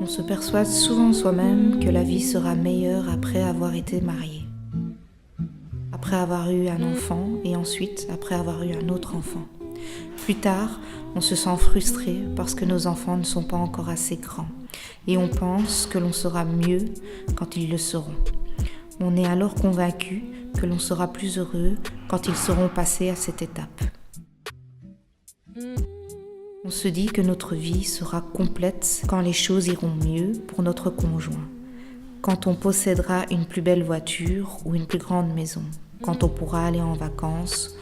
On se persuade souvent soi-même que la vie sera meilleure après avoir été marié, après avoir eu un enfant et ensuite après avoir eu un autre enfant. Plus tard, on se sent frustré parce que nos enfants ne sont pas encore assez grands et on pense que l'on sera mieux quand ils le seront. On est alors convaincu que l'on sera plus heureux quand ils seront passés à cette étape. On se dit que notre vie sera complète quand les choses iront mieux pour notre conjoint, quand on possédera une plus belle voiture ou une plus grande maison, quand on pourra aller en vacances,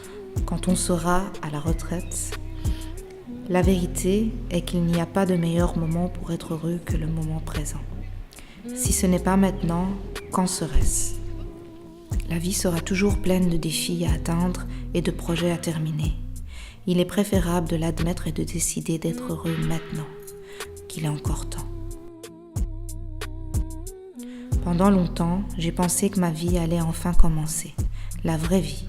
quand on sera à la retraite. La vérité est qu'il n'y a pas de meilleur moment pour être heureux que le moment présent. Si ce n'est pas maintenant, quand serait-ce ? La vie sera toujours pleine de défis à atteindre et de projets à terminer. Il est préférable de l'admettre et de décider d'être heureux maintenant, qu'il est encore temps. Pendant longtemps, j'ai pensé que ma vie allait enfin commencer, la vraie vie.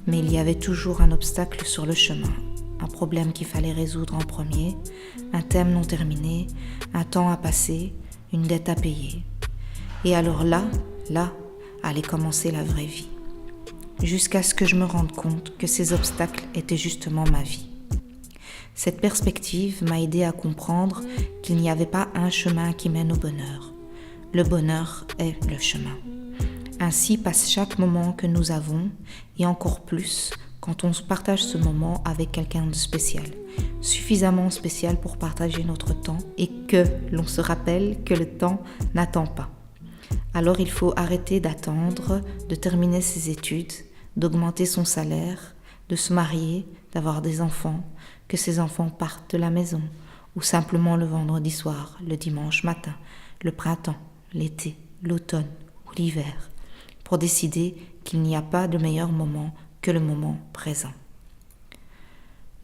Mais il y avait toujours un obstacle sur le chemin, un problème qu'il fallait résoudre en premier, un thème non terminé, un temps à passer, une dette à payer. Et alors là, allait commencer la vraie vie. Jusqu'à ce que je me rende compte que ces obstacles étaient justement ma vie. Cette perspective m'a aidé à comprendre qu'il n'y avait pas un chemin qui mène au bonheur. Le bonheur est le chemin. Ainsi passe chaque moment que nous avons, et encore plus quand on partage ce moment avec quelqu'un de spécial, suffisamment spécial pour partager notre temps et que l'on se rappelle que le temps n'attend pas. Alors il faut arrêter d'attendre, de terminer ses études, d'augmenter son salaire, de se marier, d'avoir des enfants, que ces enfants partent de la maison, ou simplement le vendredi soir, le dimanche matin, le printemps, l'été, l'automne ou l'hiver, pour décider qu'il n'y a pas de meilleur moment que le moment présent.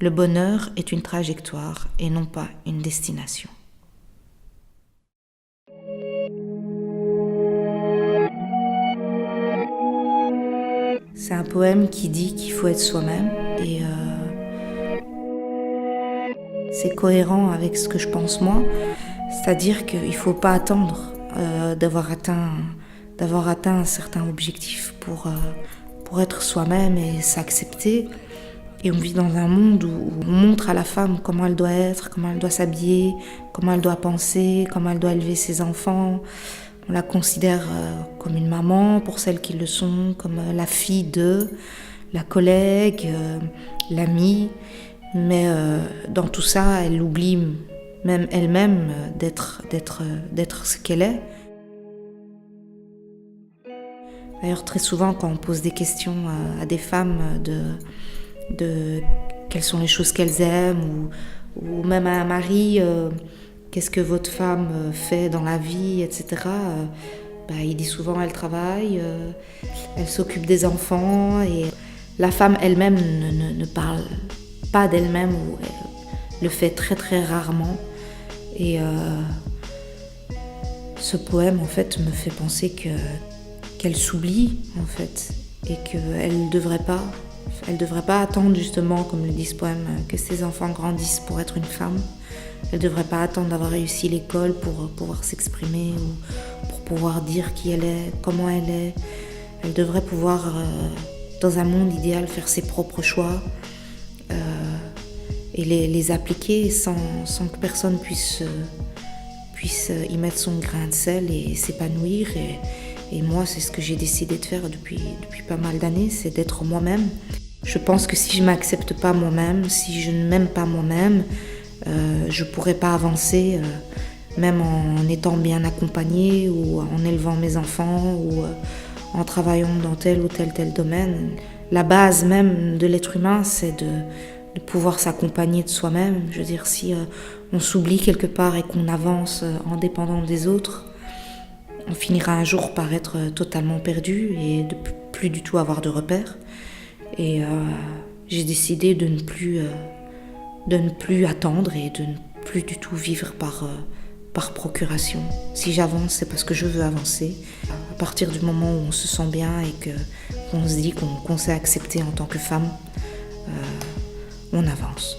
Le bonheur est une trajectoire et non pas une destination. C'est un poème qui dit qu'il faut être soi-même et c'est cohérent avec ce que je pense moi, c'est-à-dire qu'il ne faut pas attendre d'avoir atteint un certain objectif pour être soi-même et s'accepter. Et on vit dans un monde où on montre à la femme comment elle doit être, comment elle doit s'habiller, comment elle doit penser, comment elle doit élever ses enfants. On la considère comme une maman pour celles qui le sont, comme la fille de, la collègue, l'amie. Mais dans tout ça, elle oublie même elle-même d'être ce qu'elle est. D'ailleurs, très souvent, quand on pose des questions à des femmes de quelles sont les choses qu'elles aiment, ou même à un mari, qu'est-ce que votre femme fait dans la vie, etc. Il dit souvent elle travaille, elle s'occupe des enfants, et la femme elle-même ne parle pas d'elle-même, ou elle le fait très très rarement. Et ce poème en fait me fait penser qu'elle s'oublie en fait, et qu'elle ne devrait pas attendre justement, comme le dit ce poème, que ses enfants grandissent pour être une femme. Elle ne devrait pas attendre d'avoir réussi l'école pour pouvoir s'exprimer ou pour pouvoir dire qui elle est, comment elle est. Elle devrait pouvoir, dans un monde idéal, faire ses propres choix et les appliquer sans que personne puisse y mettre son grain de sel et s'épanouir. Et moi, c'est ce que j'ai décidé de faire depuis pas mal d'années, c'est d'être moi-même. Je pense que si je ne m'accepte pas moi-même, si je ne m'aime pas moi-même, je ne pourrais pas avancer, même en étant bien accompagnée ou en élevant mes enfants ou en travaillant dans tel ou tel domaine. La base même de l'être humain, c'est de pouvoir s'accompagner de soi-même. Je veux dire, si on s'oublie quelque part et qu'on avance en dépendant des autres, on finira un jour par être totalement perdu et de plus du tout avoir de repères. Et j'ai décidé de ne plus attendre et de ne plus du tout vivre par procuration. Si j'avance, c'est parce que je veux avancer. À partir du moment où on se sent bien et qu'on se dit qu'on s'est accepté en tant que femme, on avance.